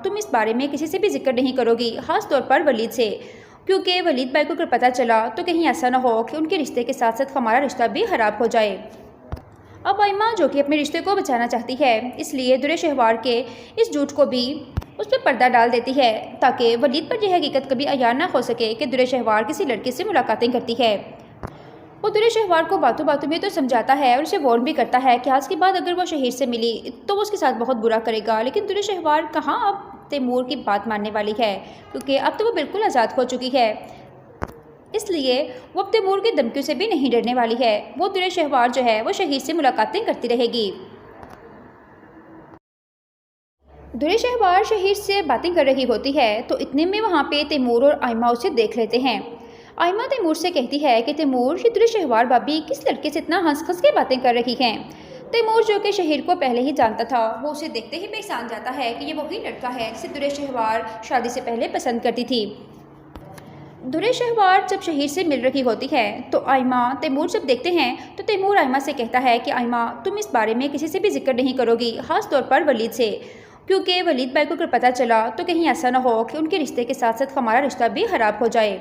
तुम इस बारे में किसी से भी जिक्र नहीं करोगी, ख़ास तौर पर वलीद से, क्योंकि वलीद भाई को अगर पता चला तो कहीं ऐसा ना हो कि उनके रिश्ते के साथ साथ हमारा रिश्ता भी ख़राब हो जाए। अब आइमा जो कि अपने रिश्ते को बचाना चाहती है, इसलिए दुरे शहवार के इस झूठ को भी उस पर पर्दा डाल देती है ताकि वलीद पर यह हकीकत कभी अयान ना हो सके कि दुरे शहवार किसी लड़के से मुलाकातें करती है। वो दुरे शहवार को बातों बातों में तो समझाता है और उसे वार्न भी करता है कि आज के बाद अगर वो शहीर से मिली तो वो उसके साथ बहुत बुरा करेगा, लेकिन दुरे शहवार कहाँ अब तैमूर की बात मानने वाली है, क्योंकि अब तो वो बिल्कुल आज़ाद हो चुकी है। इसलिए वो अब तैमूर की धमकियों से भी नहीं डरने वाली है। वो दुरे शहवार जो है वो शहीद से मुलाकातें करती रहेगी। दुरे शहवार शहीद से बातें कर रही होती है तो इतने में वहाँ पे तैमूर और आइमा उसे देख लेते हैं। आइमा तैमूर से कहती है कि तैमूर, ये दुरे शहवार भाभी किस लड़के से इतना हंस हंस के बातें कर रही हैं। तैमूर जो कि शहीर को पहले ही जानता था, वो उसे देखते ही पहचान जाता है कि ये वही लड़का है जिसे दुरे शहवार शादी से पहले पसंद करती थी। दुरे शहवार जब शहीर से मिल रही होती है तो आइमा तैमूर जब देखते हैं तो तैमूर आइमा से कहता है कि आइमा, तुम इस बारे में किसी से भी जिक्र नहीं करोगी, ख़ास तौर पर वलीद से, क्योंकि वलीद भाई को अगर पता चला तो कहीं ऐसा ना हो कि उनके रिश्ते के साथ साथ हमारा रिश्ता भी ख़राब हो जाए।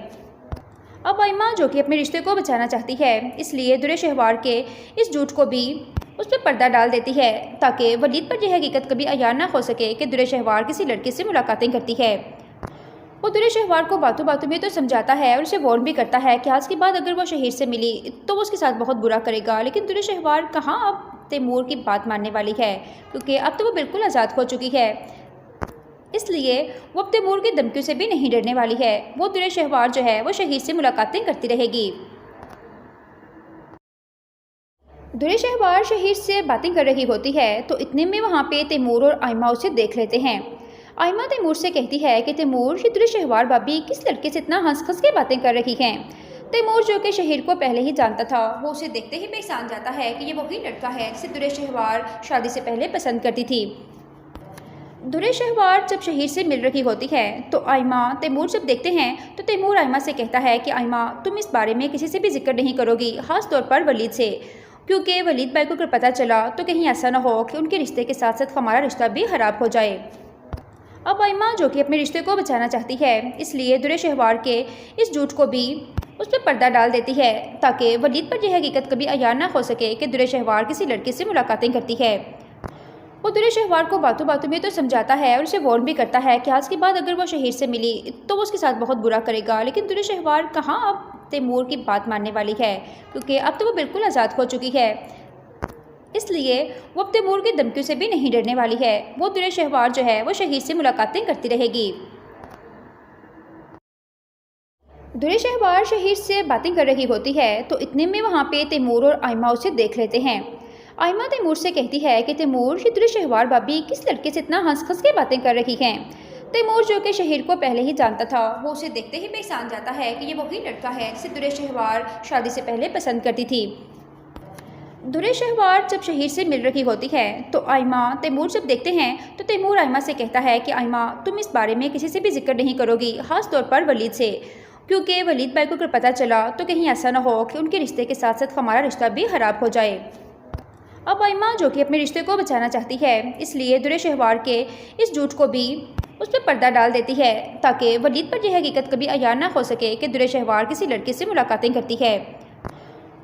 अब आइमा जो कि अपने रिश्ते को बचाना चाहती है, इसलिए दुरे शहवार के इस झूठ को भी उस पर पर्दा डाल देती है ताकि वलीद पर यह हकीकत कभी अयान ना हो सके कि दुरे शहवार किसी लड़के से मुलाकातें करती है। वो दुरे शहवार को बातों बातों में तो समझाता है और उसे वार्न भी करता है कि आज के बाद अगर वो शहीर से मिली तो वो उसके साथ बहुत बुरा करेगा, लेकिन दुरे शहवार कहाँ अब तैमूर की बात मानने वाली है, क्योंकि अब तो वो बिल्कुल आज़ाद हो चुकी है। इसलिए वो अब तैमूर की धमकियों से भी नहीं डरने वाली है। वो दुरे शहवार जो है वो शहीद से मुलाकातें करती रहेगी। दुरे शहवार शहीद से बातें कर रही होती है तो इतने में वहाँ पे तैमूर और आइमा उसे देख लेते हैं। आइमा तैमूर से कहती है कि तैमूर, ये दुरे शहवार भाभी किस लड़के से इतना हंस हंस के बातें कर रही हैं। तैमूर जो कि शहीर को पहले ही जानता था, वो उसे देखते ही पहचान जाता है कि ये वही लड़का है जिसे दुरे शहवार शादी से पहले पसंद करती थी। दुरे शहवार जब शहीर से मिल रही होती है तो आइमा तैमूर जब देखते हैं तो तैमूर आइमा से कहता है कि आइमा, तुम इस बारे में किसी से भी जिक्र नहीं करोगी, ख़ास तौर पर वलीद से, क्योंकि वलीद भाई को अगर पता चला तो कहीं ऐसा ना हो कि उनके रिश्ते के साथ साथ हमारा रिश्ता भी ख़राब हो जाए। अब आइमा जो कि अपने रिश्ते को बचाना चाहती है, इसलिए दुरे शहवार के इस झूठ को भी उस पर पर्दा डाल देती है ताकि वलीद पर यह हकीकत कभी अयान ना हो सके कि दुरे शहवार किसी लड़के से मुलाकातें करती है। वो दुरे शहवार को बातों बातों में तो समझाता है और उसे वार्न भी करता है कि आज के बाद अगर वो शहीर से मिली तो वो उसके साथ बहुत बुरा करेगा, लेकिन दुरे शहवार कहाँ अब तैमूर की बात मानने वाली है, क्योंकि अब तो वो बिल्कुल आज़ाद हो चुकी है। इसलिए वो अब तैमूर की धमकियों से भी नहीं डरने वाली है। वो दुरे शहवार जो है वो शहीद से मुलाकातें करती रहेगी। दुरे शहवार शहीद से बातें कर रही होती है तो इतने में वहाँ पे तैमूर और आइमा उसे देख लेते हैं। आइमा तैमूर से कहती है कि तैमूर, ये दुरे शहवार भाभी किस लड़के से इतना हंस हंस के बातें कर रही हैं। तैमूर जो कि शहीर को पहले ही जानता था, वो उसे देखते ही पहचान जाता है कि ये वही लड़का है जिसे दुरे शहवार शादी से पहले पसंद करती थी। दुरे शहवार जब शहीर से मिल रही होती है तो आइमा तैमूर जब देखते हैं तो तैमूर आइमा से कहता है कि आइमा, तुम इस बारे में किसी से भी जिक्र नहीं करोगी, ख़ास तौर पर वलीद से, क्योंकि वलीद भाई को अगर पता चला तो कहीं ऐसा ना हो कि उनके रिश्ते के साथ साथ हमारा रिश्ता भी ख़राब हो जाए। अब आइमा जो कि अपने रिश्ते को बचाना चाहती है, इसलिए दुरे शहवार के इस झूठ को भी उस पर पर्दा डाल देती है ताकि वलीद पर यह हकीकत कभी अयान ना हो सके कि दुरे शहवार किसी लड़के से मुलाकातें करती है।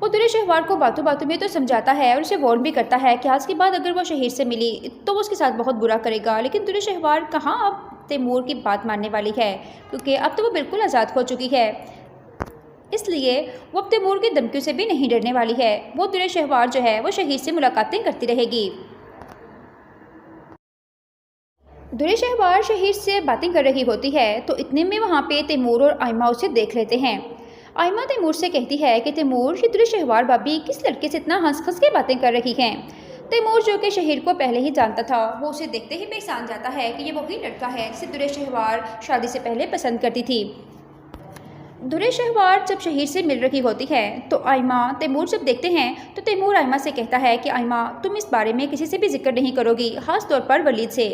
वो दुरे शहवार को बातों बातों में तो समझाता है और उसे वार्न भी करता है कि आज के बाद अगर वो शहीर से मिली तो वो उसके साथ बहुत बुरा करेगा, लेकिन दुरे शहवार कहाँ अब तैमूर की बात मानने वाली है, क्योंकि अब तो वो बिल्कुल आज़ाद हो चुकी है। इसलिए वो अब तैमूर की धमकियों से भी नहीं डरने वाली है। वो दुरे शहवार जो है वो शहीद से मुलाकातें करती रहेगी। दुरे शहवार शहीद से बातें कर रही होती है तो इतने में वहाँ पे तैमूर और आइमा उसे देख लेते हैं। आइमा तैमूर से कहती है कि तैमूर, ये दुरे शहवार भाभी किस लड़के से इतना हंस हंस के बातें कर रही हैं। तैमूर जो कि शहीर को पहले ही जानता था, वो उसे देखते ही पहचान जाता है कि ये वही लड़का है जिसे दुरे शहवार शादी से पहले पसंद करती थी। दुरे शहवार जब शहीर से मिल रही होती है तो आइमा तैमूर जब देखते हैं तो तैमूर आइमा से कहता है कि आइमा, तुम इस बारे में किसी से भी जिक्र नहीं करोगी, ख़ास तौर पर वलीद से,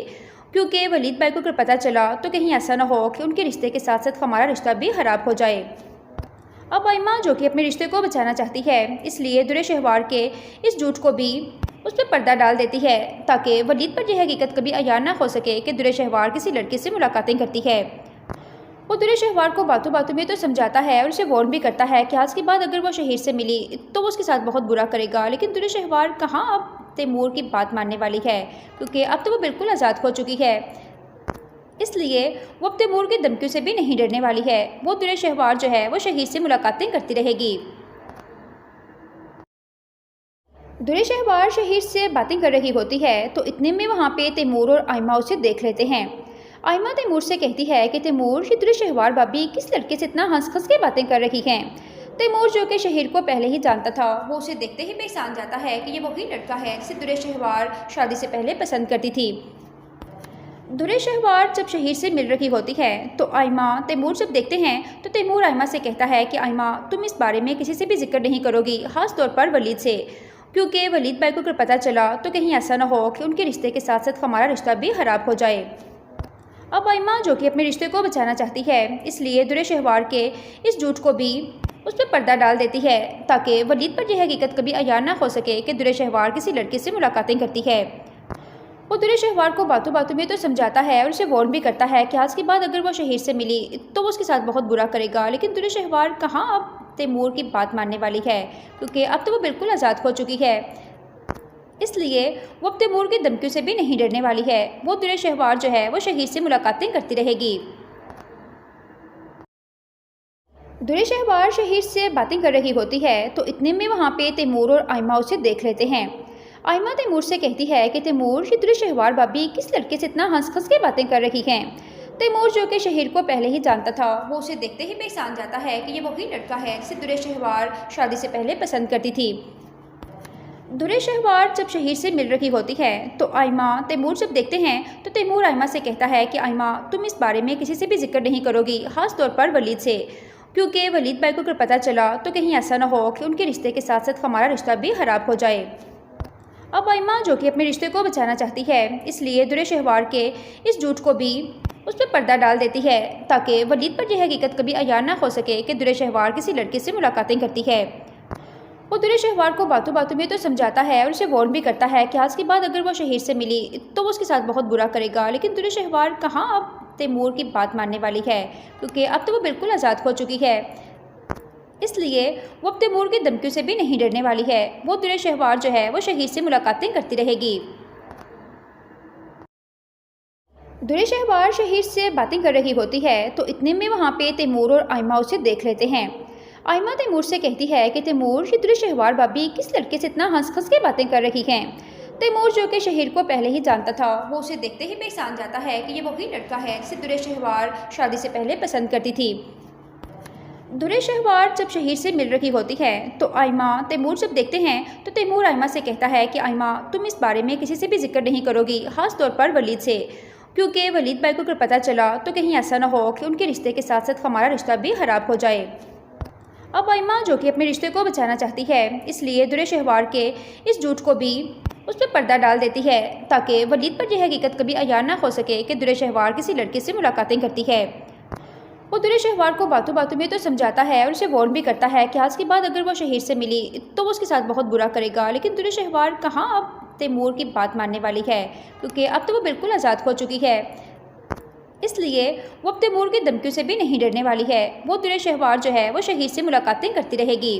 क्योंकि वलीद भाई को अगर पता चला तो कहीं ऐसा ना हो कि उनके रिश्ते के साथ साथ हमारा रिश्ता भी ख़राब हो जाए। अब आइमा जो कि अपने रिश्ते को बचाना चाहती है, इसलिए दुरे शहवार के इस झूठ को भी उस पर पर्दा डाल देती है ताकि वलीद पर यह हकीकत कभी अयान ना हो सके कि दुर्रे शहवार किसी लड़के से मुलाकातें करती है। वो दुर्रे शहवार को बातों बातों में तो समझाता है और उसे वार्न भी करता है कि आज के बाद अगर वो शहीर से मिली तो वो उसके साथ बहुत बुरा करेगा, लेकिन दुर्रे शहवार कहाँ अब तैमूर की बात मानने वाली है, क्योंकि अब तो वो बिल्कुल आज़ाद हो चुकी है। इसलिए वो अब तैमूर की धमकियों से भी नहीं डरने वाली है। वो दुर्रे शहवार जो है वो शहीर से मुलाकातें करती रहेगी। दुर्रे शहवार शहीर से बातें कर रही होती है तो इतने में वहाँ पे तैमूर और आयमा उसे देख लेते हैं। आयमा तैमूर से कहती है कि तैमूर, ये दुर्रे शहवार भाभी किस लड़के से इतना हंस हंस के बातें कर रही हैं। तैमूर जो कि शहीर को पहले ही जानता था, वो उसे देखते ही पहचान जाता है कि ये वही लड़का है जिसे दुर्रे शहवार शादी से पहले पसंद करती थी। दुर्रे शहवार जब शहीर से मिल रही होती है तो आयमा तैमूर जब देखते हैं तो तैमूर आयमा से कहता है कि आयमा, तुम इस बारे में किसी से भी जिक्र नहीं करोगी, खास तौर पर वलीद से, क्योंकि वलीद भाई को अगर पता चला तो कहीं ऐसा ना हो कि उनके रिश्ते के साथ साथ हमारा रिश्ता भी खराब हो जाए। अब आयमा जो कि अपने रिश्ते को बचाना चाहती है, इसलिए दुर्रे शहवार के इस झूठ को भी उस पर पर्दा डाल देती है ताकि वलीद पर यह हकीकत कभी अयान ना हो सके कि दुर्रे शहवार किसी लड़के से मुलाकातें करती है। वो दुर्रे शहवार को बातों बातों में तो समझाता है और उसे वार्न भी करता है कि आज के बाद अगर वो शहीर से मिली तो वो उसके साथ बहुत बुरा करेगा, लेकिन दुर्रे शहवार कहाँ अब तैमूर की बात मानने वाली है, क्योंकि अब तो वो बिल्कुल आज़ाद हो चुकी है। इसलिए वो अब तैमूर की धमकियों से भी नहीं डरने वाली है। वो दुर्रे शहवार जो है वो शहीर से मुलाकातें करती रहेगी। दुर्रे शहवार शहीर से बातें कर रही होती है तो इतने में वहाँ पे तैमूर और आयमा उसे देख लेते हैं। आयमा तैमूर से कहती है कि तैमूर, ये दुर्रे शहवार भाभी किस लड़के से इतना हंस हंस के बातें कर रही हैं। तैमूर जो कि शहीर को पहले ही जानता था, वो उसे देखते ही पहचान जाता है कि ये वही लड़का है जिसे दुर्रे शहवार शादी से पहले पसंद करती थी। दुर्रे शहवार जब शहीर से मिल रही होती है तो आयमा तैमूर जब देखते हैं तो तैमूर आयमा से कहता है कि आयमा, तुम इस बारे में किसी से भी जिक्र नहीं करोगी, खास तौर पर वलीद से, क्योंकि वलीद भाई को अगर पता चला तो कहीं ऐसा ना हो कि उनके रिश्ते के साथ साथ हमारा रिश्ता भी खराब हो जाए। अब आयमा जो कि अपने रिश्ते को बचाना चाहती है, इसलिए दुर्रे शहवार के इस झूठ को भी उस पर पर्दा डाल देती है ताकि वलीद पर यह हकीकत कभी अयान ना हो सके कि दुर्रे शहवार किसी लड़के से मुलाकातें करती है। वो दुर्रे शहवार को बातों बातों में तो समझाता है और उसे वार्न भी करता है कि आज के बाद अगर वो शहीर से मिली तो वो उसके साथ बहुत बुरा करेगा, लेकिन दुर्रे शहवार कहाँ अब तैमूर की बात मानने वाली है, क्योंकि अब तो वो बिल्कुल आज़ाद हो चुकी है। इसलिए वो अब तैमूर की धमकियों से भी नहीं डरने वाली है। वो दुर्रे शहवार जो है वो शहीर से मुलाकातें करती रहेगी। दुर्रे शहवार शहीर से बातें कर रही होती है तो इतने में वहाँ पे तैमूर और आयमा उसे देख लेते हैं। आयमा तैमूर से कहती है कि तैमूर, ये दुर्रे शहवार भाभी किस लड़के से इतना हंस हंस के बातें कर रही हैं। तैमूर जो कि शहीर को पहले ही जानता था, वो उसे देखते ही पहचान जाता है कि ये वही लड़का है जिसे दुर्रे शहवार शादी से पहले पसंद करती थी। दुर्रे शहवार जब शहीर से मिल रही होती है तो आयमा तैमूर जब देखते हैं तो तैमूर आयमा से कहता है कि आयमा, तुम इस बारे में किसी से भी जिक्र नहीं करोगी, खास तौर पर वलीद से, क्योंकि वलीद भाई को अगर पता चला तो कहीं ऐसा ना हो कि उनके रिश्ते के साथ साथ हमारा रिश्ता भी खराब हो जाए। अब आयमा जो कि अपने रिश्ते को बचाना चाहती है, इसलिए दुर्रे शहवार के इस झूठ को भी उस पर पर्दा डाल देती है ताकि वलीद पर यह हकीकत कभी अयान ना हो सके कि दुर्रे शहवार किसी लड़के से मुलाकातें करती है। वो दुर्रे शहवार को बातों बातों में तो समझाता है और उसे वार्न भी करता है कि आज के बाद अगर वो शहीर से मिली तो वो उसके साथ बहुत बुरा करेगा, लेकिन दुर्रे शहवार कहाँ अब तैमूर की बात मानने वाली है, क्योंकि अब तो वो बिल्कुल आज़ाद हो चुकी है। इसलिए वो अब तैमूर की धमकियों से भी नहीं डरने वाली है। वो दुर्रे शहवार जो है वो शहीर से मुलाकातें करती रहेगी।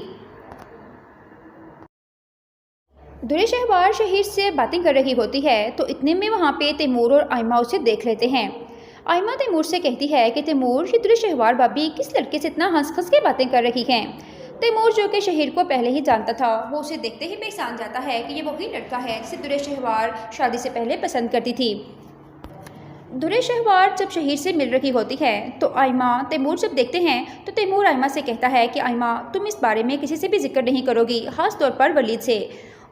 दुर्रे शहवार शहीर से बातें कर रही होती है तो इतने में वहाँ पे तैमूर और आयमा उसे देख लेते हैं। आयमा तैमूर से कहती है कि तैमूर, ये दुर्रे शहवार भाभी किस लड़के से इतना हंस हंस के बातें कर रही हैं। तैमूर जो कि शहीर को पहले ही जानता था, वो उसे देखते ही पहचान जाता है कि ये वही लड़का है जिसे दुर्रे शहवार शादी से पहले पसंद करती थी। दुर्रे शहवार जब शहीर से मिल रही होती है तो आयमा तैमूर जब देखते हैं तो तैमूर आयमा से कहता है कि आयमा, तुम इस बारे में किसी से भी जिक्र नहीं करोगी, खास तौर पर वलीद से,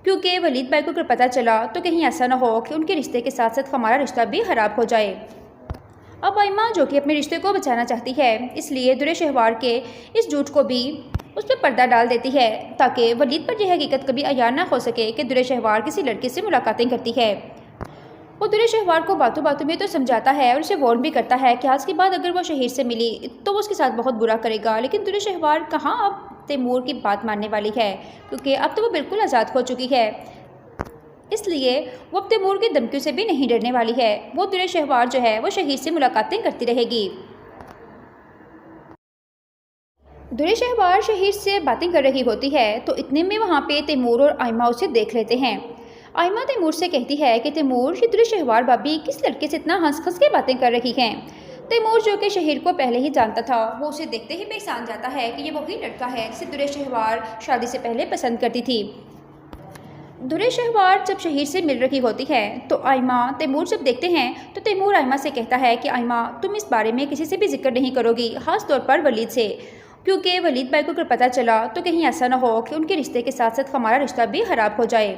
क्योंकि वलीद भाई को अगर पता चला तो कहीं ऐसा ना हो कि उनके रिश्ते के साथ साथ हमारा रिश्ता भी खराब हो जाए। अब आयमा जो कि अपने रिश्ते को बचाना चाहती है, इसलिए दुर्रे शहवार के इस झूठ को भी उस पर पर्दा डाल देती है ताकि वलीद पर यह हकीकत कभी अयान ना हो सके कि दुर्रे शहवार किसी लड़के से मुलाकातें करती है। वो दुर्रे शहवार को बातों बातों में तो समझाता है और उसे वार्न भी करता है कि आज के बाद अगर वो शहीर से मिली तो वो उसके साथ बहुत बुरा करेगा, लेकिन दुर्रे शहवार कहाँ अब तैमूर की बात मानने वाली है, क्योंकि अब तो वो बिल्कुल आज़ाद हो चुकी है। इसलिए वो अब तैमूर की धमकियों से भी नहीं डरने वाली है। वो दुरेशहवार जो है वो शहीद से मुलाकातें करती रहेगी। दुरेशहवार शहीद से बातें कर रही होती है तो इतने में वहाँ पे तैमूर और आयमा उसे देख लेते हैं। आयमा तैमूर से कहती है कि तैमूर, ये दुरेशहवार भाभी किस लड़के से इतना हंस हंस के बातें कर रही हैं। तैमूर जो कि शहीर को पहले ही जानता था, वो उसे देखते ही पहचान जाता है कि ये वही लड़का है जिसे दुरेशहवार शादी से पहले पसंद करती थी। दुरेशहवार जब शहीर से मिल रही होती है तो आयमा तैमूर जब देखते हैं तो तैमूर आयमा से कहता है कि आयमा, तुम इस बारे में किसी से भी जिक्र नहीं करोगी, खास तौर पर वलीद से, क्योंकि वलीद भाई को अगर पता चला तो कहीं ऐसा ना हो कि उनके रिश्ते के साथ साथ हमारा रिश्ता भी खराब हो जाए।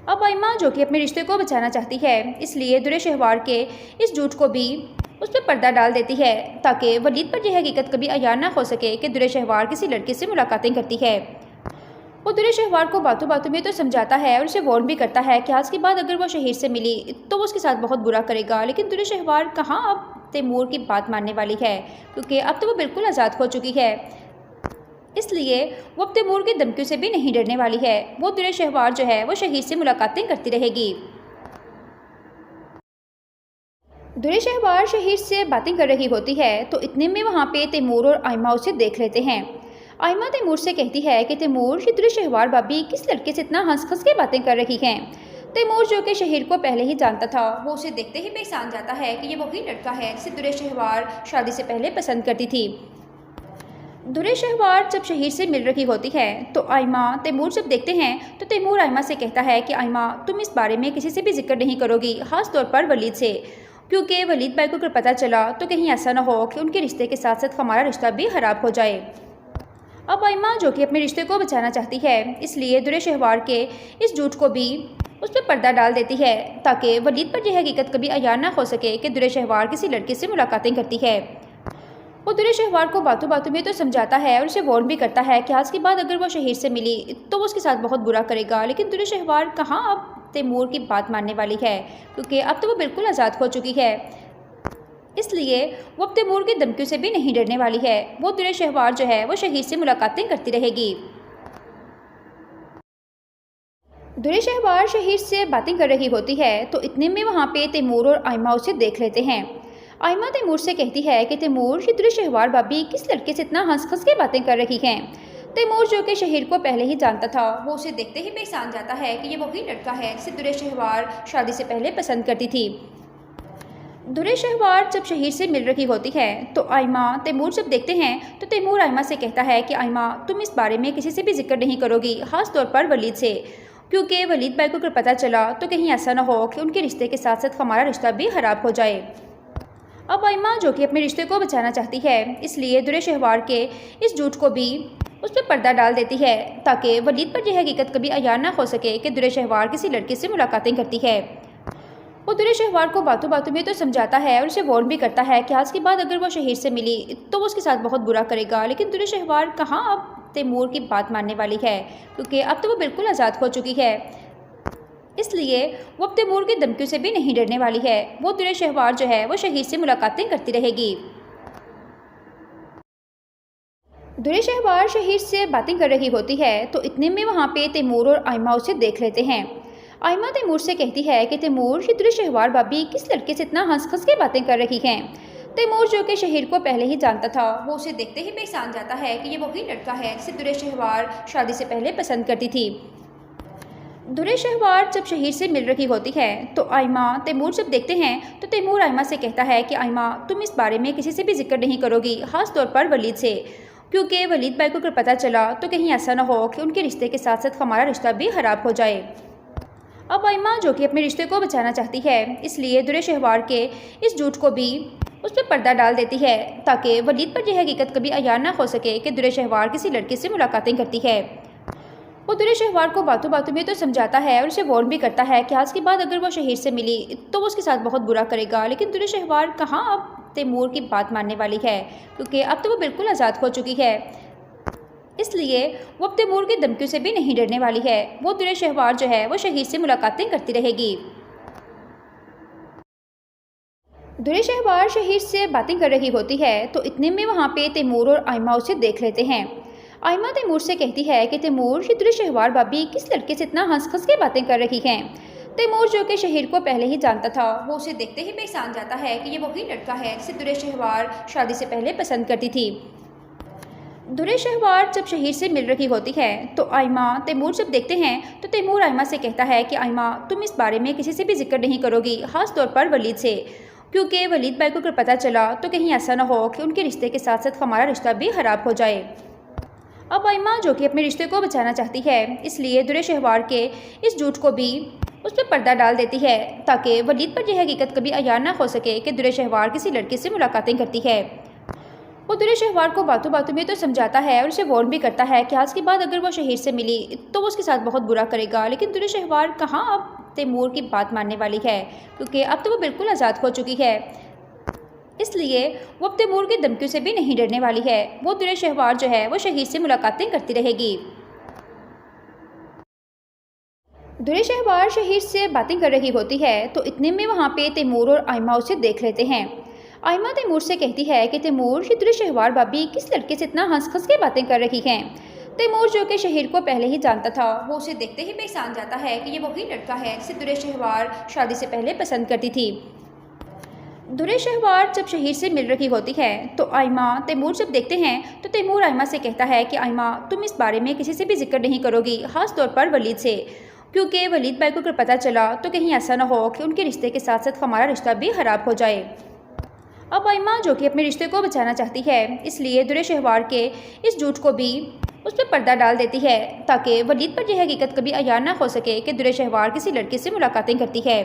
अब आयमा जो कि अपने रिश्ते को बचाना चाहती है, इसलिए दुरेशहवार के इस झूठ को भी उस पर पर्दा डाल देती है ताकि वलीद पर यह हकीकत कभी अयान ना हो सके कि दुरेशहवार किसी लड़के से मुलाकातें करती है। वो दुरेशहवार को बातों बातों में तो समझाता है और उसे वार्न भी करता है कि आज के बाद अगर वो शहीर से मिली तो वो उसके साथ बहुत बुरा करेगा। लेकिन दुरेशहवार कहाँ अब तैमूर की बात मानने वाली है, क्योंकि अब तो वो बिल्कुल आज़ाद हो चुकी है। इसलिए वो अब तैमूर की धमकियों से भी नहीं डरने वाली है। वो दुरेशहवार जो है वो शहीद से मुलाकातें करती रहेगी। दुरेशहवार शहीद से बातें कर रही होती है तो इतने में वहाँ पे तैमूर और आयमा उसे देख लेते हैं। आयमा तैमूर से कहती है कि तैमूर, ये दुरेशहवार भाभी किस लड़के से इतना हंस हंस के बातें कर रही हैं। तैमूर जो कि शहीर को पहले ही जानता था, वो उसे देखते ही पहचान जाता है कि ये वही लड़का है जिसे दुरेशहवार शादी से पहले पसंद करती थी। दुरेशहवार जब शहीर से मिल रही होती है तो आयमा तैमूर जब देखते हैं तो तैमूर आयमा से कहता है कि आयमा, तुम इस बारे में किसी से भी जिक्र नहीं करोगी, खास तौर पर वलीद से, क्योंकि वलीद भाई को अगर पता चला तो कहीं ऐसा ना हो कि उनके रिश्ते के साथ साथ हमारा रिश्ता भी खराब हो जाए। अब आयमा जो कि अपने रिश्ते को बचाना चाहती है, इसलिए दुरेशहवार के इस झूठ को भी उस पर पर्दा डाल देती है ताकि वलीद पर यह हकीकत कभी अयान ना हो सके कि दुरेशहवार किसी लड़के से मुलाकातें करती है। वो दुरेशहवार को बातों बातों में तो समझाता है और उसे वार्न भी करता है कि आज के बाद अगर वो शहीर से मिली तो वो उसके साथ बहुत बुरा करेगा। लेकिन दुरेशहवार कहाँ अब तैमूर की बात मानने वाली है, क्योंकि अब तो वो बिल्कुल आज़ाद हो चुकी है। इसलिए वो अब तैमूर की धमकियों से भी नहीं डरने वाली है। वो दुरेशहवार जो है वो शहीद से मुलाकातें करती रहेगी। दुरेशहवार शहीद से बातें कर रही होती है तो इतने में वहाँ पे तैमूर और आयमा उसे देख लेते हैं। आयमा तैमूर से कहती है कि तैमूर, ये दुरेशहवार भाभी किस लड़के से इतना हंस हंस के बातें कर रही हैं। तैमूर जो कि शहीर को पहले ही जानता था, वो उसे देखते ही पहचान जाता है कि ये वही लड़का है जिसे दुरेशहवार शादी से पहले पसंद करती थी। दुरेशहवार जब शहीर से मिल रही होती है तो आयमा तैमूर जब देखते हैं तो तैमूर आयमा से कहता है कि आयमा, तुम इस बारे में किसी से भी जिक्र नहीं करोगी, खास तौर पर वलीद से, क्योंकि वलीद भाई को अगर पता चला तो कहीं ऐसा ना हो कि उनके रिश्ते के साथ साथ हमारा रिश्ता भी खराब हो जाए। अब आयमा जो कि अपने रिश्ते को बचाना चाहती है, इसलिए दुरेशहवार के इस झूठ को भी उस पर पर्दा डाल देती है ताकि वलीद पर यह हकीकत कभी अयान ना हो सके कि दुरेशहवार किसी लड़के से मुलाकातें करती है। वो दुरेशहवार को बातों बातों में तो समझाता है और उसे वार्न भी करता है कि आज के बाद अगर वो शहीर से मिली तो वो उसके साथ बहुत बुरा करेगा। लेकिन दुरेशहवार कहाँ अब तैमूर की बात मानने वाली है, क्योंकि अब तो वो बिल्कुल आज़ाद हो चुकी है। इसलिए वो अब तैमूर की धमकियों से भी नहीं डरने वाली है। वो दुरेशहवार जो है वो शहीद से मुलाकातें करती रहेगी। दुरेशहवार शहीद से बातें कर रही होती है तो इतने में वहाँ पे तैमूर और आयमा उसे देख लेते हैं। आयमा तैमूर से कहती है कि तैमूर, ये दुरेशहवार भाभी किस लड़के से इतना हंस हंस के बातें कर रही हैं। तैमूर जो कि शहीर को पहले ही जानता था, वो उसे देखते ही पहचान जाता है कि ये वही लड़का है जिसे दुरेशहवार शादी से पहले पसंद करती थी। दुरेशहवार जब शहीर से मिल रही होती है तो आयमा तैमूर जब देखते हैं तो तैमूर आयमा से कहता है कि आयमा, तुम इस बारे में किसी से भी जिक्र नहीं करोगी, खास तौर पर वलीद से, क्योंकि वलीद भाई को अगर पता चला तो कहीं ऐसा ना हो कि उनके रिश्ते के साथ साथ हमारा रिश्ता भी खराब हो जाए। अब आयमा जो कि अपने रिश्ते को बचाना चाहती है, इसलिए दुरेशहवार के इस झूठ को भी उस पर पर्दा डाल देती है ताकि वलीद पर यह हकीकत कभी अयान ना हो सके कि दुरेशहवार किसी लड़के से मुलाकातें करती है। वो दुरेशहवार को बातों बातों में तो समझाता है और उसे वार्न भी करता है कि आज के बाद अगर वो शहीर से मिली तो वो उसके साथ बहुत बुरा करेगा। लेकिन दुरेशहवार कहाँ अब तैमूर की बात मानने वाली है, क्योंकि अब तो वो बिल्कुल आज़ाद हो चुकी है। इसलिए वो अब तैमूर की धमकियों से भी नहीं डरने वाली है। वो दुरेशहवार जो है वो शहीद से मुलाकातें करती रहेगी। दुरेशहवार शहीद से बातें कर रही होती है तो इतने में वहाँ पे तैमूर और आयमा उसे देख लेते हैं। आयमा तैमूर से कहती है कि तैमूर ये तुरे शहवार भाभी किस लड़के से इतना हंस हंस के बातें कर रही हैं। तैमूर जो कि शहीर को पहले ही जानता था, वो उसे देखते ही पहचान जाता है कि ये वही लड़का है जिसे दुरे शहवार शादी से पहले पसंद करती थी। दुरे शहवार जब शहीर से मिल रही होती है तो आयमा तैमूर जब देखते हैं तो तैमूर आयमा से कहता है कि आयमा तुम इस बारे में किसी से भी जिक्र नहीं करोगी, खास तौर पर वलीद से, क्योंकि वलीद भाई को अगर पता चला तो कहीं ऐसा ना हो कि उनके रिश्ते के साथ साथ हमारा रिश्ता भी खराब हो जाए। अब आयमा जो कि अपने रिश्ते को बचाना चाहती है, इसलिए दुरे शहवार के इस झूठ को भी उस पर पर्दा डाल देती है ताकि वलीद पर यह हकीकत कभी अयान ना हो सके कि दुरे शहवार किसी लड़के से मुलाकातें करती है। वो दुरे शहवार को बातों बातों में तो समझाता है और उसे वार्न भी करता है कि आज के बाद अगर वो शहीर से मिली तो वो उसके साथ बहुत बुरा करेगा, लेकिन दुरे शहवार कहाँ अब तैमूर की बात मानने वाली है, क्योंकि अब तो वो बिल्कुल आज़ाद हो चुकी है। इसलिए वो अब तैमूर की धमकियों से भी नहीं डरने वाली है। वो दुरे शहवार जो है वो शहीर से मुलाकातें करती रहेगी। दुरे शहवार शहीर से बातें कर रही होती है तो इतने में वहाँ पे तैमूर और आयमा उसे देख लेते हैं। आयमा तैमूर से कहती है कि तैमूर ये दुरे शहवार भाभी किस लड़के से इतना हंस हंस के बातें कर रही हैं। तैमूर जो कि शहीर को पहले ही जानता था, वो उसे देखते ही पहचान जाता है कि ये वही लड़का है जिसे दुरे शहवार शादी से पहले पसंद करती थी। दुरे शहवार जब शहीर से मिल रही होती है तो आयमा तैमूर जब देखते हैं तो तैमूर आयमा से कहता है कि आयमा तुम इस बारे में किसी से भी जिक्र नहीं करोगी, खास तौर पर वलीद से, क्योंकि वलीद भाई को अगर पता चला तो कहीं ऐसा ना हो कि उनके रिश्ते के साथ साथ हमारा रिश्ता भी खराब हो जाए। अब आयमा जो कि अपने रिश्ते को बचाना चाहती है, इसलिए दुरे शहवार के इस झूठ को भी उस पर पर्दा डाल देती है ताकि वलीद पर यह हकीकत कभी अयान ना हो सके कि दुरे शहवार किसी लड़के से मुलाकातें करती है।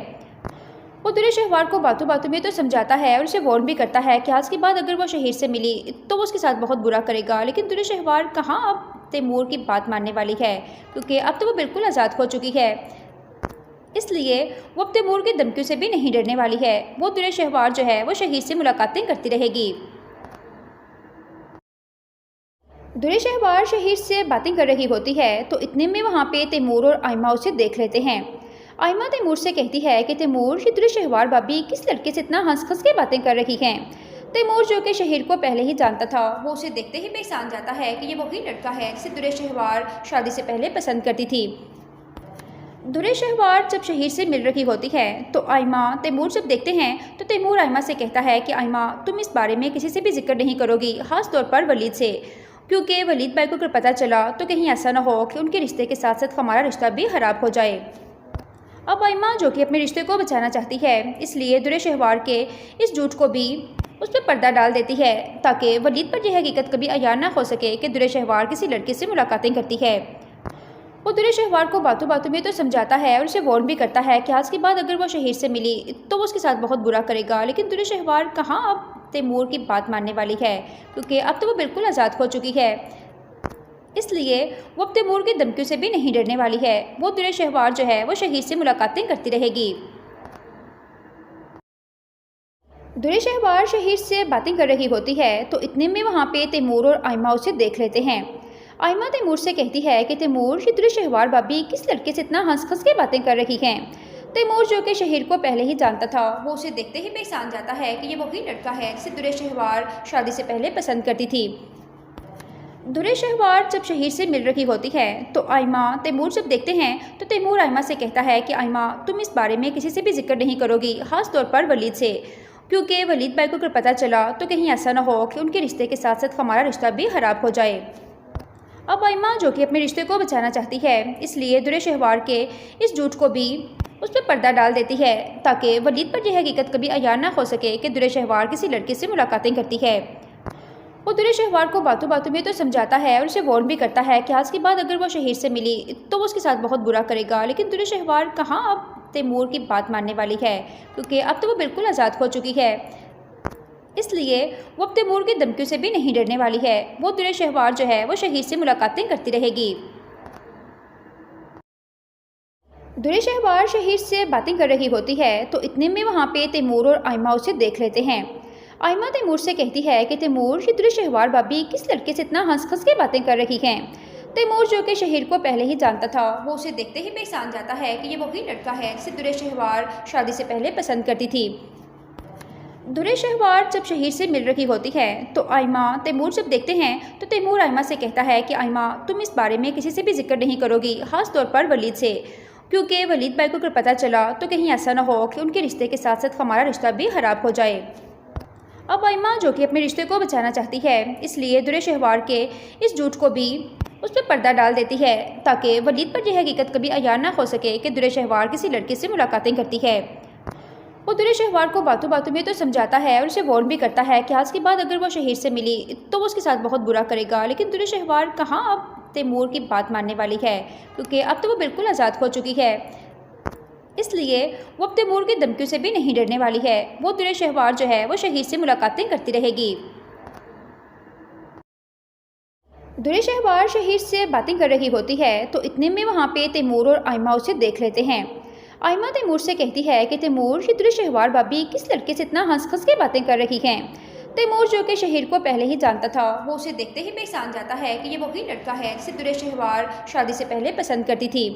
वो दुरे शहवार को बातों बातों में तो समझाता है और उसे वार्न भी करता है कि आज के बाद अगर वो शहीर से मिली तो वो उसके साथ बहुत बुरा करेगा, लेकिन दुरे शहवार कहाँ अब तैमूर की बात मानने वाली है, क्योंकि अब तो वो बिल्कुल आज़ाद हो चुकी है। इसलिए वो अब तैमूर की धमकियों से भी नहीं डरने वाली है। वो दुरे शहवार जो है वो शहीर से मुलाकातें करती रहेगी। दुरे शहवार शहीर से बातें कर रही होती है तो इतने में वहाँ पे तैमूर और आयमा उसे देख लेते हैं। आयमा तैमूर से कहती है कि तैमूर ये दुरे शहवार भाभी किस लड़के से इतना हंस हंस के बातें कर रही हैं। तैमूर जो कि शहीर को पहले ही जानता था, वो उसे देखते ही पहचान जाता है कि ये वही लड़का है जिसे दुरे शहवार शादी से पहले पसंद करती थी। दुरे शहवार जब शहीर से मिल रही होती है तो आयमा तैमूर जब देखते हैं तो तैमूर आयमा से कहता है कि आयमा तुम इस बारे में किसी से भी जिक्र नहीं करोगी, खास तौर पर वलीद से, क्योंकि वलीद भाई को अगर पता चला तो कहीं ऐसा ना हो कि उनके रिश्ते के साथ साथ हमारा रिश्ता भी खराब हो जाए। अब आयमा जो कि अपने रिश्ते को बचाना चाहती है, इसलिए दुरे शहवार के इस झूठ को भी उस पर पर्दा डाल देती है ताकि वलीद पर यह हकीकत कभी अयान ना हो सके कि दुरे शहवार किसी लड़के से मुलाकातें करती है। वो दुरे शहवार को बातों बातों में तो समझाता है और उसे वार्न भी करता है कि आज के बाद अगर वो शहीर से मिली तो वो उसके साथ बहुत बुरा करेगा, लेकिन दुरे शहवार कहाँ अब तैमूर की बात मानने वाली है, क्योंकि अब तो वो बिल्कुल आज़ाद हो चुकी है। इसलिए वो अब तैमूर की धमकियों से भी नहीं डरने वाली है। वो दुरे शहवार जो है वो शहीर से मुलाकातें करती रहेगी। दुरे शहवार शहीर से बातें कर रही होती है तो इतने में वहाँ पे तैमूर और आयमा उसे देख लेते हैं। आयमा तैमूर से कहती है कि तैमूर ये दुरे शहवार भाभी किस लड़के से इतना हंस हंस के बातें कर रही हैं। तैमूर जो कि शहीर को पहले ही जानता था, वो उसे देखते ही पहचान जाता है कि ये वही लड़का है जिसे दुरे शहवार शादी से पहले पसंद करती थी। दुरे शहवार जब शहीर से मिल रही होती है तो आयमा तैमूर जब देखते हैं तो तैमूर आयमा से कहता है कि आयमा तुम इस बारे में किसी से भी जिक्र नहीं करोगी, खास तौर पर वलीद से, क्योंकि वलीद भाई को अगर पता चला तो कहीं ऐसा ना हो कि उनके रिश्ते के साथ साथ हमारा रिश्ता भी खराब हो जाए। अब आयमा जो कि अपने रिश्ते को बचाना चाहती है, इसलिए दुरे शहवार के इस झूठ को भी उस पर पर्दा डाल देती है ताकि वलीद पर यह हकीकत कभी अयान ना हो सके कि दुरे शहवार किसी लड़के से मुलाकातें करती है। वो दुरे शहवार को बातों बातों में तो समझाता है और उसे वार्न भी करता है कि आज के बाद अगर वो शहीर से मिली तो वो उसके साथ बहुत बुरा करेगा, लेकिन दुरे शहवार कहाँ अब तैमूर की बात मानने वाली है, क्योंकि अब तो वो बिल्कुल आज़ाद हो चुकी है। इसलिए वो अब तैमूर की धमकियों से भी नहीं डरने वाली है। वो दुरे शहवार जो है वो शहीर से मुलाकातें करती रहेगी। दुरे शहवार शहीर से बातें कर रही होती है तो इतने में वहाँ पे तैमूर और आयमा उसे देख लेते हैं। आयमा तैमूर से कहती है कि तैमूर ये दुरे शहवार भाभी किस लड़के से इतना हंस हंस के बातें कर रही हैं। तैमूर जो कि शहीर को पहले ही जानता था, वो उसे देखते ही पहचान जाता है कि ये वही लड़का है जिसे दुरे शहवार शादी से पहले पसंद करती थी। दुरे शहवार जब शहीर से मिल रही होती है तो आयमा तैमूर जब देखते हैं तो तैमूर आयमा से कहता है कि आयमा तुम इस बारे में किसी से भी जिक्र नहीं करोगी, ख़ास तौर पर वलीद से, क्योंकि वलीद भाई को अगर पता चला तो कहीं ऐसा ना हो कि उनके रिश्ते के साथ साथ हमारा रिश्ता भी ख़राब हो जाए। अब आयमा जो कि अपने रिश्ते को बचाना चाहती है, इसलिए दुरे शहवार के इस झूठ को भी उस पर पर्दा डाल देती है ताकि वलीद पर यह हकीकत कभी अयान ना हो सके कि दुरे शहवार किसी लड़के से मुलाकातें करती है। वो दुरे शहवार को बातों बातों में तो समझाता है और उसे वार्न भी करता है कि आज के बाद अगर वो शहीर से मिली तो वो उसके साथ बहुत बुरा करेगा, लेकिन दुरे शहवार कहाँ अब तैमूर की बात मानने वाली है, क्योंकि अब तो वो बिल्कुल आज़ाद हो चुकी है। इसलिए वो अब तैमूर की धमकियों से भी नहीं डरने वाली है। वो दुरे शहवार जो है वो शहीर से मुलाकातें करती रहेगी। दुरे शहवार शहीर से बातें कर रही होती है तो इतने में वहाँ पे तैमूर और आयमा उसे देख लेते हैं। आयमा तैमूर से कहती है कि तैमूर, ये दुरे शहवार भाभी किस लड़के से इतना हंस हंस के बातें कर रही हैं। तैमूर जो कि शहीर को पहले ही जानता था, वो उसे देखते ही पहचान जाता है कि ये वही लड़का है जिसे दुरे शहवार शादी से पहले पसंद करती थी।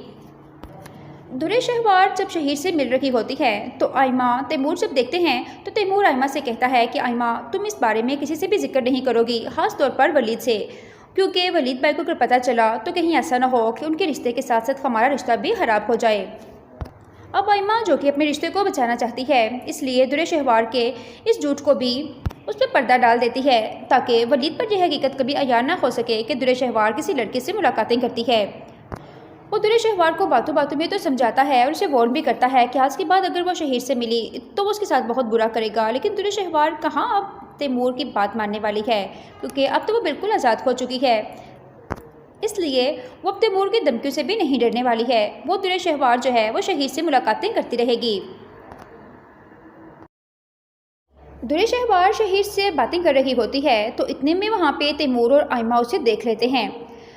दुरे शहवार जब शहीर से मिल रही होती है तो आयमा तैमूर जब देखते हैं तो तैमूर आयमा से कहता है कि आयमा तुम इस बारे में किसी से भी जिक्र नहीं करोगी, ख़ास तौर पर वलीद से, क्योंकि वलीद भाई को अगर पता चला तो कहीं ऐसा ना हो कि उनके रिश्ते के साथ साथ हमारा रिश्ता भी ख़राब हो जाए। अब आयमा जो कि अपने रिश्ते को बचाना चाहती है, इसलिए दुरे शहवार के इस झूठ को भी उस पर पर्दा डाल देती है ताकि वलीद पर यह हकीकत कभी अयान ना हो सके कि दुरे शहवार किसी लड़के से मुलाकातें करती है। वो दुरे शहवार को बातों बातों में तो समझाता है और उसे वार्न भी करता है कि आज के बाद अगर वो शहीर से मिली तो वो उसके साथ बहुत बुरा करेगा, लेकिन दुरे शहवार कहाँ अब तैमूर की बात मानने वाली है, क्योंकि अब तो वो बिल्कुल आज़ाद हो चुकी है। इसलिए वो अब तैमूर की धमकियों से भी नहीं डरने वाली है। वो दुरे शहवार जो है वो शहीर से मुलाकातें करती रहेगी। दुरे शहवार शहीर से बातें कर रही होती है तो इतने में वहाँ पे तैमूर और आयमा उसे देख लेते हैं।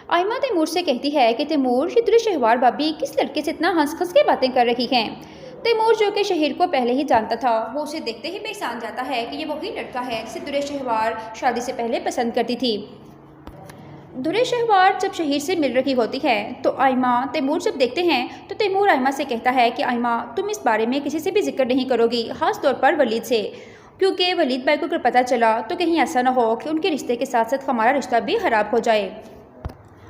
आयमा तैमूर से कहती है कि तैमूर, ये दुरे शहवार भाभी किस लड़के से इतना हंस हंस के बातें कर रही हैं। तैमूर जो कि शहीर को पहले ही जानता था, वो उसे देखते ही पहचान जाता है कि ये वही लड़का है जिसे दुरे शहवार शादी से पहले पसंद करती थी। दुरे शहवार जब शहीर से मिल रही होती है तो आयमा तैमूर जब देखते हैं तो तैमूर आयमा से कहता है कि आयमा तुम इस बारे में किसी से भी जिक्र नहीं करोगी, ख़ास तौर पर वलीद से, क्योंकि वलीद भाई को अगर पता चला तो कहीं ऐसा ना हो कि उनके रिश्ते के साथ साथ हमारा रिश्ता भी ख़राब हो जाए।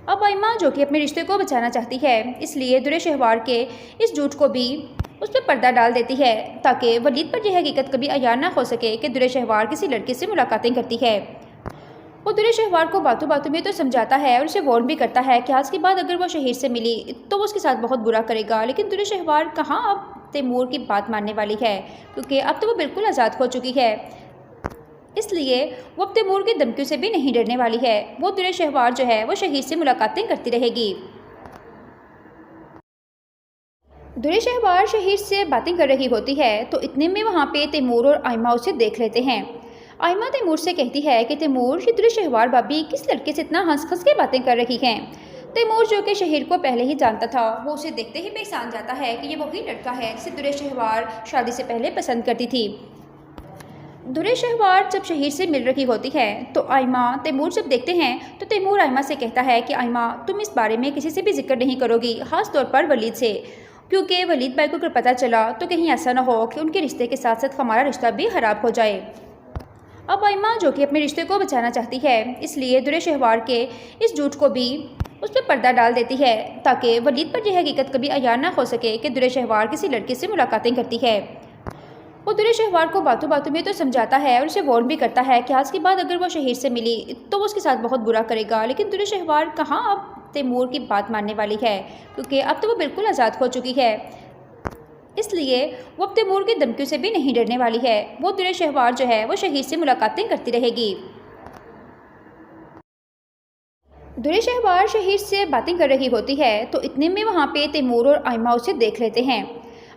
अब आयमा जो कि अपने रिश्ते को बचाना चाहती है, इसलिए दुरे शहवार के इस झूठ को भी उस पर पर्दा डाल देती है ताकि वलीद पर यह हकीकत कभी अयान ना हो सके कि दुरे शहवार किसी लड़के से मुलाकातें करती है। वो दुरे शहवार को बातों बातों में तो समझाता है और उसे वार्न भी करता है कि आज के बाद अगर वो शहीर से मिली तो वो उसके साथ बहुत बुरा करेगा, लेकिन दुरे शहवार कहाँ अब तैमूर की बात मानने वाली है, क्योंकि अब तो वो बिल्कुल आज़ाद हो चुकी है। इसलिए वो अब तैमूर की धमकियों से भी नहीं डरने वाली है। वो दुरे शहवार जो है वो शहीर से मुलाकातें करती रहेगी। दुरे शहवार शहीर से बातें कर रही होती है तो इतने में वहाँ पे तैमूर और आयमा उसे देख लेते हैं। आयमा तैमूर से कहती है कि तैमूर, ये दुरे शहवार भाभी किस लड़के से इतना हंस हंस के बातें कर रही हैं। तैमूर जो कि शहीर को पहले ही जानता था, वो उसे देखते ही पहचान जाता है कि ये वही लड़का है जिसे दुरे शहवार शादी से पहले पसंद करती थी। दुरे शहवार जब शहीर से मिल रही होती है तो आयमा तैमूर जब देखते हैं तो तैमूर आयमा से कहता है कि आयमा तुम इस बारे में किसी से भी जिक्र नहीं करोगी, ख़ास तौर पर वलीद से, क्योंकि वलीद भाई को अगर पता चला तो कहीं ऐसा ना हो कि उनके रिश्ते के साथ साथ हमारा रिश्ता भी ख़राब हो जाए। अब आयमा जो कि अपने रिश्ते को बचाना चाहती है, इसलिए दुरे शहवार के इस झूठ को भी उस पर पर्दा डाल देती है ताकि वलीद पर यह हकीकत कभी अयान ना हो सके कि दुरे शहवार किसी लड़के से मुलाकातें करती है। वो दुरे शहवार को बातों बातों में तो समझाता है और उसे वार्न भी करता है कि आज के बाद अगर वो शहीर से मिली तो वो उसके साथ बहुत बुरा करेगा, लेकिन दुरे शहवार कहाँ अब तैमूर की बात मानने वाली है, क्योंकि अब तो वो बिल्कुल आज़ाद हो चुकी है। इसलिए वो अब तैमूर की धमकियों से भी नहीं डरने वाली है। वो दुरे शहवार जो है वो शहीर से मुलाकातें करती रहेगी। दुरे शहवार शहीर से बातें कर रही होती है तो इतने में वहाँ पे तैमूर और आयमा उसे देख लेते हैं।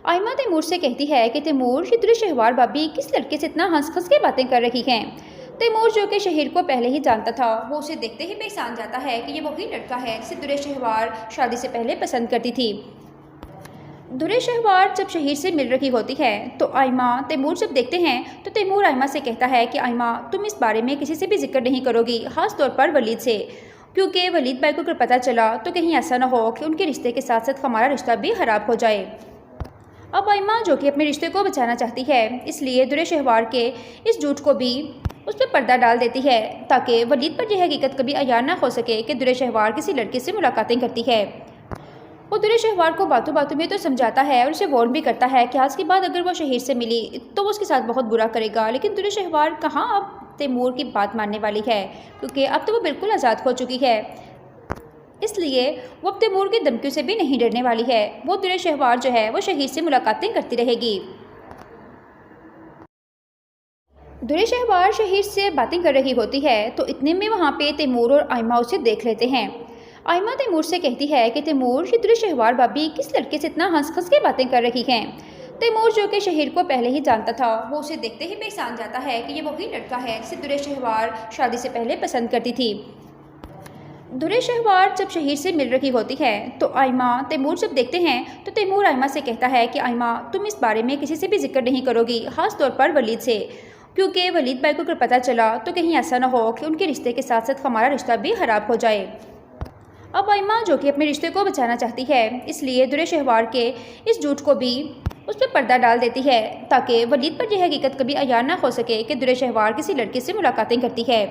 आयमा तैमूर से कहती है कि तैमूर, ये दुरे शहवार भाभी किस लड़के से इतना हंस हंस के बातें कर रही हैं। तैमूर जो कि शहीर को पहले ही जानता था, वो उसे देखते ही पहचान जाता है कि ये वही लड़का है जिसे दुरे शहवार शादी से पहले पसंद करती थी। दुरे शहवार जब शहीर से मिल रही होती है तो आयमा तैमूर जब देखते हैं तो तैमूर आयमा से कहता है कि आयमा तुम इस बारे में किसी से भी जिक्र नहीं करोगी, ख़ास तौर पर वलीद से, क्योंकि वलीद भाई को अगर पता चला तो कहीं ऐसा ना हो कि उनके रिश्ते के साथ साथ हमारा रिश्ता भी ख़राब हो जाए। अब आइमा जो कि अपने रिश्ते को बचाना चाहती है, इसलिए दुरे शहवार के इस झूठ को भी उस पर पर्दा डाल देती है ताकि वलीद पर यह हकीकत कभी अयान ना हो सके कि दुरे शहवार किसी लड़के से मुलाकातें करती है। वो दुरे शहवार को बातों बातों में तो समझाता है और उसे वार्न भी करता है कि आज के बाद अगर वो शहीर से मिली तो वो उसके साथ बहुत बुरा करेगा, लेकिन दुरे शहवार कहाँ अब तैमूर की बात मानने वाली है, क्योंकि अब तो वो बिल्कुल आज़ाद हो चुकी है। इसलिए वो अब तैमूर की धमकियों से भी नहीं डरने वाली है। वो दुरे शहवार जो है वो शहीर से मुलाकातें करती रहेगी। दुरे शहवार शहीर से बातें कर रही होती है तो इतने में वहाँ पे तैमूर और आइमा उसे देख लेते हैं। आइमा तैमूर से कहती है कि तैमूर, ये दुरे शहवार भाभी किस लड़के से इतना हंस हंस के बातें कर रही हैं। तैमूर जो कि शहीर को पहले ही जानता था, वो उसे देखते ही पहचान जाता है कि ये वही लड़का है जिसे दुरे शहवार शादी से पहले पसंद करती थी। दुरे शहवार जब शहीर से मिल रही होती है तो आइमा तैमूर जब देखते हैं तो तैमूर आइमा से कहता है कि आइमा, तुम इस बारे में किसी से भी जिक्र नहीं करोगी, खास तौर पर वलीद से, क्योंकि वलीद भाई को अगर पता चला तो कहीं ऐसा ना हो कि उनके रिश्ते के साथ साथ हमारा रिश्ता भी खराब हो जाए। अब आइमा जो कि अपने रिश्ते को बचाना चाहती है, इसलिए दुरे शहवार के इस झूठ को भी उस पर पर्दा डाल देती है ताकि वलीद पर यह हकीकत कभी अयान ना हो सके कि दुरे शहवार किसी लड़के से मुलाकातें करती है।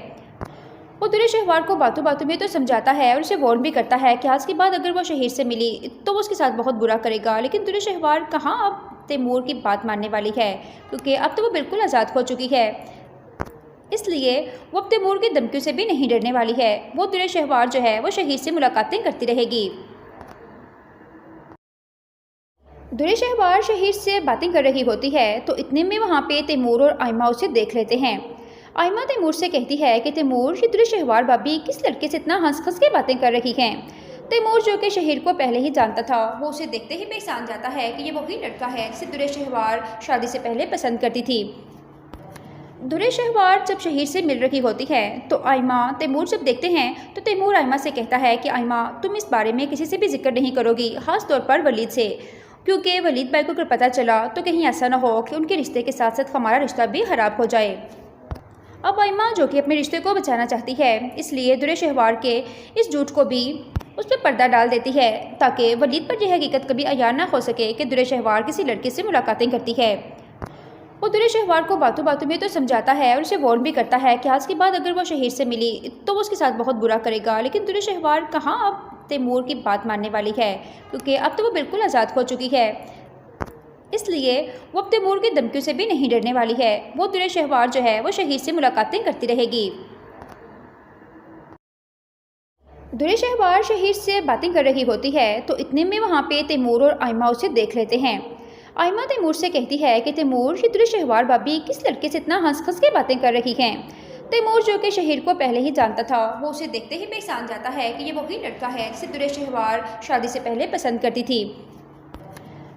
वो दुरे शहवार को बातों बातों में तो समझाता है और उसे वार्न भी करता है कि आज के बाद अगर वो शहीर से मिली तो वो उसके साथ बहुत बुरा करेगा, लेकिन दुरे शहवार कहाँ अब तैमूर की बात मानने वाली है, क्योंकि अब तो वो बिल्कुल आज़ाद हो चुकी है। इसलिए वो अब तैमूर की धमकियों से भी नहीं डरने वाली है। वो दुरे शहवार जो है वो शहीर से मुलाकातें करती रहेगी। दुरे शहवार शहीर से बातें कर रही होती है तो इतने में वहाँ पे तैमूर और आइमा उसे देख लेते हैं। आइमा तैमूर से कहती है कि तैमूर, ये दुरे शहवार भाभी किस लड़के से इतना हंस हंस के बातें कर रही हैं। तैमूर जो कि शहीर को पहले ही जानता था, वो उसे देखते ही पहचान जाता है कि ये वही लड़का है जिसे दुरे शहवार शादी से पहले पसंद करती थी। दुरे शहवार जब शहीर से मिल रही होती है तो आइमा तैमूर जब देखते हैं तो तैमूर आइमा से कहता है कि आइमा, तुम इस बारे में किसी से भी जिक्र नहीं करोगी, खास तौर पर वलीद से, क्योंकि वलीद भाई को अगर पता चला तो कहीं ऐसा ना हो कि उनके रिश्ते के साथ साथ हमारा रिश्ता भी खराब हो जाए। अब आइमा जो कि अपने रिश्ते को बचाना चाहती है, इसलिए दुरे शहवार के इस झूठ को भी उस पर पर्दा डाल देती है ताकि वलीद पर यह हकीकत कभी अयान ना हो सके कि दुरे शहवार किसी लड़के से मुलाकातें करती है। वो दुरे शहवार को बातों बातों में तो समझाता है और उसे वार्न भी करता है कि आज के बाद अगर वो शहीर से मिली तो वो उसके साथ बहुत बुरा करेगा, लेकिन दुरे शहवार कहाँ अब तैमूर की बात मानने वाली है, क्योंकि अब तो वो बिल्कुल आज़ाद हो चुकी है। इसलिए वो अब तैमूर की धमकियों से भी नहीं डरने वाली है। वो दुरे शहवार जो है वो शहीर से मुलाकातें करती रहेगी। दुरे शहवार शहीर से बातें कर रही होती है तो इतने में वहाँ पे तैमूर और आइमा उसे देख लेते हैं। आइमा तैमूर से कहती है कि तैमूर, ये दुरे शहवार भाभी किस लड़के से इतना हंस हंस के बातें कर रही हैं। तैमूर जो कि शहीर को पहले ही जानता था, वो उसे देखते ही पहचान जाता है कि ये वही लड़का है जिसे दुरे शहवार शादी से पहले पसंद करती थी।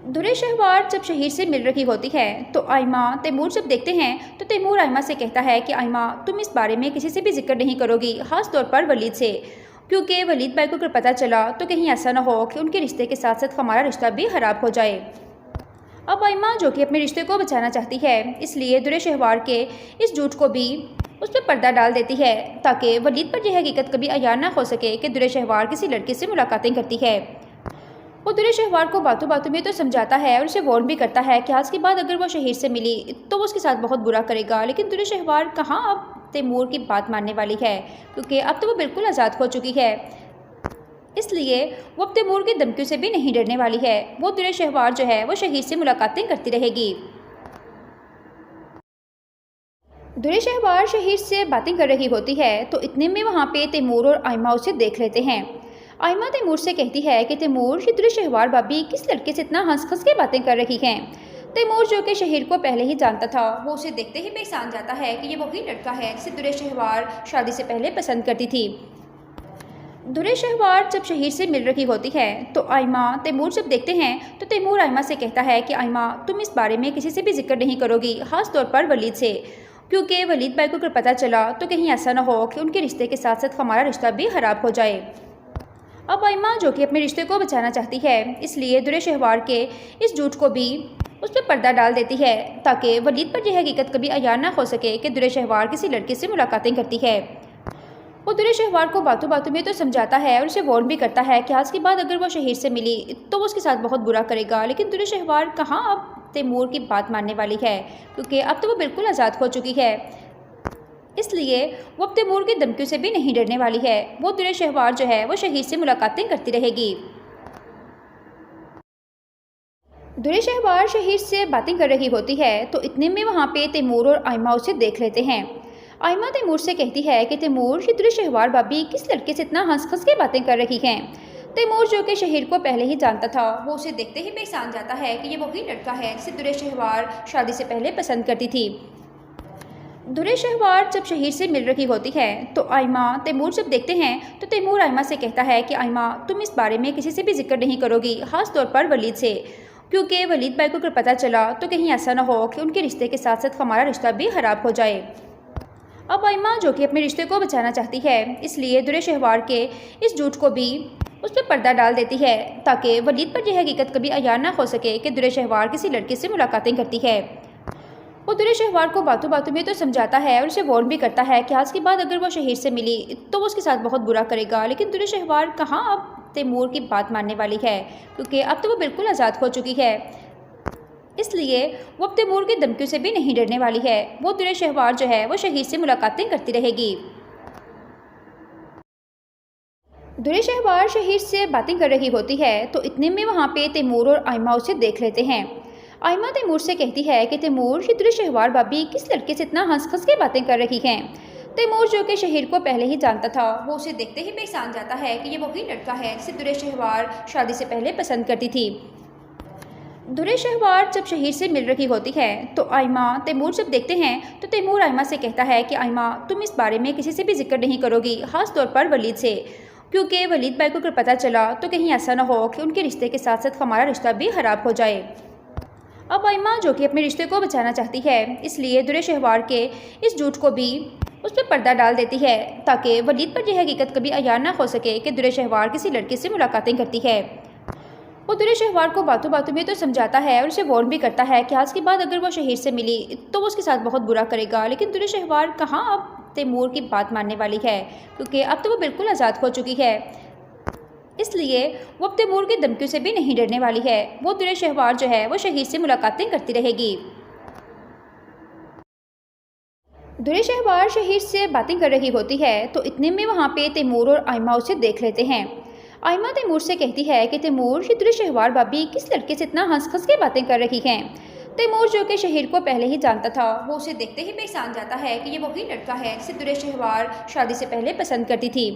दुरे शहवार जब शहीर से मिल रही होती है तो आइमा तैमूर जब देखते हैं तो तैमूर आइमा से कहता है कि आइमा, तुम इस बारे में किसी से भी जिक्र नहीं करोगी, खास तौर पर वलीद से, क्योंकि वलीद भाई को अगर पता चला तो कहीं ऐसा ना हो कि उनके रिश्ते के साथ साथ हमारा रिश्ता भी खराब हो जाए। अब आइमा जो कि अपने रिश्ते को बचाना चाहती है, इसलिए दुरे शहवार के इस झूठ को भी उस पर पर्दा डाल देती है ताकि वलीद पर यह हकीकत कभी अयान ना हो सके कि दुरे शहवार किसी लड़के से मुलाकातें करती है। वो दुरे शहवार को बातों बातों में तो समझाता है और उसे वार्न भी करता है कि आज के बाद अगर वो शहीर से मिली तो वो उसके साथ बहुत बुरा करेगा, लेकिन दुरे शहवार कहाँ अब तैमूर की बात मानने वाली है, क्योंकि अब तो वो बिल्कुल आज़ाद हो चुकी है। इसलिए वो अब तैमूर की धमकियों से भी नहीं डरने वाली है। वो दुरे शहवार जो है वो शहीर से मुलाकातें करती रहेगी। दुरे शहवार शहीर से बातें कर रही होती है तो इतने में वहाँ पे तैमूर और आइमा उसे देख लेते हैं। आइमा तैमूर से कहती है कि तैमूर, ये दुरे शहवार भाभी किस लड़के से इतना हंस हंस के बातें कर रही हैं। तैमूर जो कि शहीर को पहले ही जानता था, वो उसे देखते ही पहचान जाता है कि ये वही लड़का है जिसे दुरे शहवार शादी से पहले पसंद करती थी। दुरे शहवार जब शहीर से मिल रही होती है तो आइमा तैमूर जब देखते हैं तो तैमूर आइमा से कहता है कि आइमा, तुम इस बारे में किसी से भी जिक्र नहीं करोगी, खास तौर पर वलीद से, क्योंकि वलीद भाई को अगर पता चला तो कहीं ऐसा ना हो कि उनके रिश्ते के साथ साथ हमारा रिश्ता भी खराब हो जाए। अब आइमा जो कि अपने रिश्ते को बचाना चाहती है, इसलिए दुरे शहवार के इस झूठ को भी उस पर पर्दा डाल देती है ताकि वलीद पर यह हकीकत कभी अयान ना हो सके कि दुरे शहवार किसी लड़के से मुलाकातें करती है। वो दुरे शहवार को बातों बातों में तो समझाता है और उसे वार्न भी करता है कि आज के बाद अगर वो शहीर से मिली तो वो उसके साथ बहुत बुरा करेगा। लेकिन दुरे शहवार कहाँ अब तैमूर की बात मानने वाली है, क्योंकि अब तो वो बिल्कुल आज़ाद हो चुकी है। इसलिए वो अब तैमूर की धमकियों से भी नहीं डरने वाली है। वो दुरे शहवार जो है वो शहीर से मुलाकातें करती रहेगी। दुरे शहवार शहीर से बातें कर रही होती है तो इतने में वहाँ पे तैमूर और आयमा उसे देख लेते हैं। आयमा तैमूर से कहती है कि तैमूर, ये दुरे शहवार भाभी किस लड़के से इतना हंस हंस के बातें कर रही हैं। तैमूर जो कि शहीर को पहले ही जानता था, वो उसे देखते ही पहचान जाता है कि ये वही लड़का है जिसे दुरे शहवार शादी से पहले पसंद करती थी। दुरे शहवार जब शहीर से मिल रही होती है तो आयमा तैमूर जब देखते हैं तो तैमूर आयमा से कहता है कि आयमा, तुम इस बारे में किसी से भी जिक्र नहीं करोगी, खास तौर पर वलीद से, क्योंकि वलीद भाई को अगर पता चला तो कहीं ऐसा ना हो कि उनके रिश्ते के साथ साथ हमारा रिश्ता भी खराब हो जाए। अब आयमा जो कि अपने रिश्ते को बचाना चाहती है, इसलिए दुरे शहवार के इस झूठ को भी उस पर पर्दा डाल देती है ताकि वलीद पर यह हकीकत कभी अयान ना हो सके कि दुरे शहवार किसी लड़के से मुलाकातें करती है। वो दुरे शहवार को बातों बातों में तो समझाता है और उसे वार्न भी करता है कि आज के बाद अगर वो शहीर से मिली तो वो उसके साथ बहुत बुरा करेगा। लेकिन दुरे शहवार कहाँ अब तैमूर की बात मानने वाली है, क्योंकि अब तो वो बिल्कुल आज़ाद हो चुकी है। इसलिए वो अब तैमूर की धमकियों से भी नहीं डरने वाली है। वो दुरे शहवार जो है वो शहीर से मुलाकातें करती रहेगी। दुरे शहवार शहीर से बातें कर रही होती है तो इतने में वहाँ पे तैमूर और आयमा उसे देख लेते हैं। आयमा तैमूर से कहती है कि तैमूर, ये दुरे शहवार भाभी किस लड़के से इतना हंस हंस के बातें कर रही हैं। तैमूर जो कि शहीर को पहले ही जानता था, वो उसे देखते ही पहचान जाता है कि ये वही लड़का है जिसे दुरे शहवार शादी से पहले पसंद करती थी। दुरे शहवार जब शहीर से मिल रही होती है तो आयमा तैमूर जब देखते हैं तो तैमूर आयमा से कहता है कि आयमा, तुम इस बारे में किसी से भी जिक्र नहीं करोगी, खास तौर पर वलीद से, क्योंकि वलीद भाई को अगर पता चला तो कहीं ऐसा ना हो कि उनके रिश्ते के साथ साथ हमारा रिश्ता भी खराब हो जाए। अब आयमा जो कि अपने रिश्ते को बचाना चाहती है, इसलिए दुरे शहवार के इस झूठ को भी उस पर पर्दा डाल देती है ताकि वलीद पर यह हकीकत कभी अयान ना हो सके कि दुरे शहवार किसी लड़के से मुलाकातें करती है। वो दुरे शहवार को बातों बातों में तो समझाता है और उसे वार्न भी करता है कि आज के बाद अगर वो शहीर से मिली तो वो उसके साथ बहुत बुरा करेगा। लेकिन दुरे शहवार कहाँ अब तैमूर की बात मानने वाली है, क्योंकि अब तो वो बिल्कुल आज़ाद हो चुकी है। इसलिए वो अब तैमूर की धमकियों से भी नहीं डरने वाली है। वो दुरे शहवार जो है वो शहीर से मुलाकातें करती रहेगी। दुरे शहवार शहीर से बातें कर रही होती है तो इतने में वहाँ पे तैमूर और आयमा उसे देख लेते हैं। आयमा तैमूर से कहती है कि तैमूर, ये दुरे शहवार भाभी किस लड़के से इतना हंस हंस के बातें कर रही हैं। तैमूर जो कि शहीर को पहले ही जानता था, वो उसे देखते ही पहचान जाता है कि ये वही लड़का है जिसे दुरे शहवार शादी से पहले पसंद करती थी। दुरे शहवार जो है वो शहीर से मुलाकातें करती रहेगी। दुरे शहवार शहीर से बातें कर रही होती है तो इतने में वहाँ पे तैमूर और आयमा उसे देख लेते हैं। आयमा तैमूर से कहती है कि तैमूर, ये दुरे शहवार भाभी किस लड़के से इतना हंस हंस के बातें कर रही हैं। तैमूर जो कि शहीर को पहले ही जानता था, वो उसे देखते ही पहचान जाता है कि ये वही लड़का है जिसे दुरे शहवार शादी से पहले पसंद करती थी।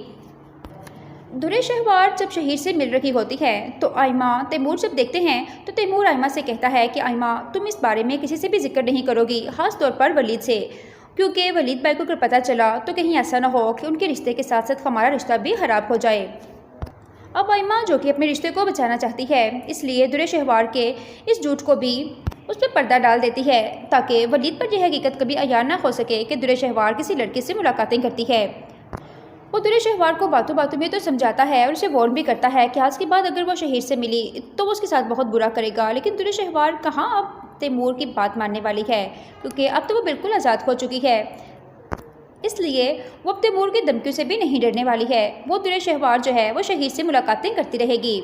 दुरे शहवार जब शहीर से मिल रही होती है तो आयमा तैमूर जब देखते हैं तो तैमूर आयमा से कहता है कि आयमा, तुम इस बारे में किसी से भी जिक्र नहीं करोगी, खास तौर पर वलीद से, क्योंकि वलीद भाई को अगर पता चला तो कहीं ऐसा ना हो कि उनके रिश्ते के साथ साथ हमारा रिश्ता भी खराब हो जाए। अब आयमा जो कि अपने रिश्ते को बचाना चाहती है, इसलिए दुरे शहवार के इस झूठ को भी उस पर पर्दा डाल देती है ताकि वलीद पर यह हकीकत कभी अयान ना हो सके कि दुरे शहवार किसी लड़के से मुलाकातें करती है। वो दुरे शहवार को बातों बातों में तो समझाता है और उसे वार्न भी करता है कि आज के बाद अगर वो शहीर से मिली तो वो उसके साथ बहुत बुरा करेगा। लेकिन दुरे शहवार कहाँ अब तैमूर की बात मानने वाली है, क्योंकि अब तो वो बिल्कुल आज़ाद हो चुकी है। इसलिए वो अब तैमूर की धमकियों से भी नहीं डरने वाली है। वो दुरे शहवार जो है वो शहीर से मुलाकातें करती रहेगी।